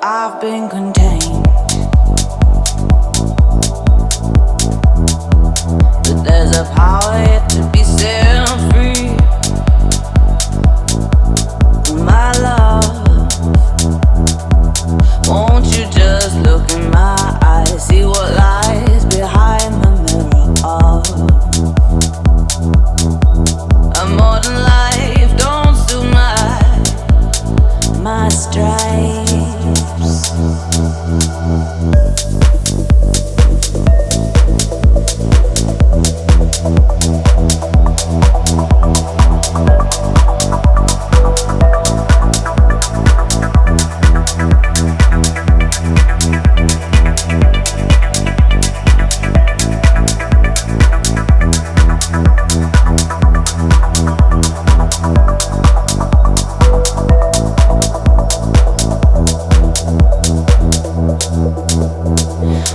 I've been contained. But there's a power yet to be set free. My love, won't you just look in my eyes, see what lies behind the mirror of a modern life? Don't suit my stripes.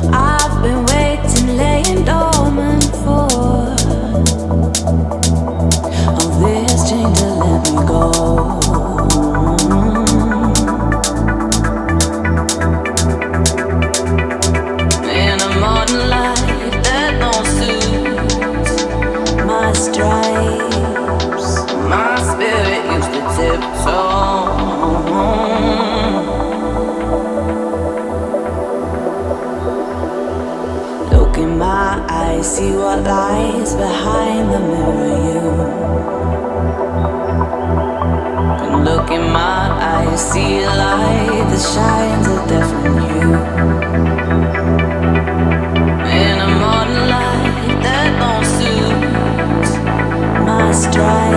I've been waiting, laying dormant for this change to let me go. In a modern life that don't suit my stripes, my spirit used to tiptoe. Look in my eyes, see what lies behind the mirror. You can look in my eyes, see a light that shines a different hue. In a modern life that don't suit my stripes.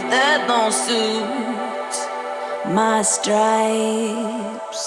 That don't suit my stripes.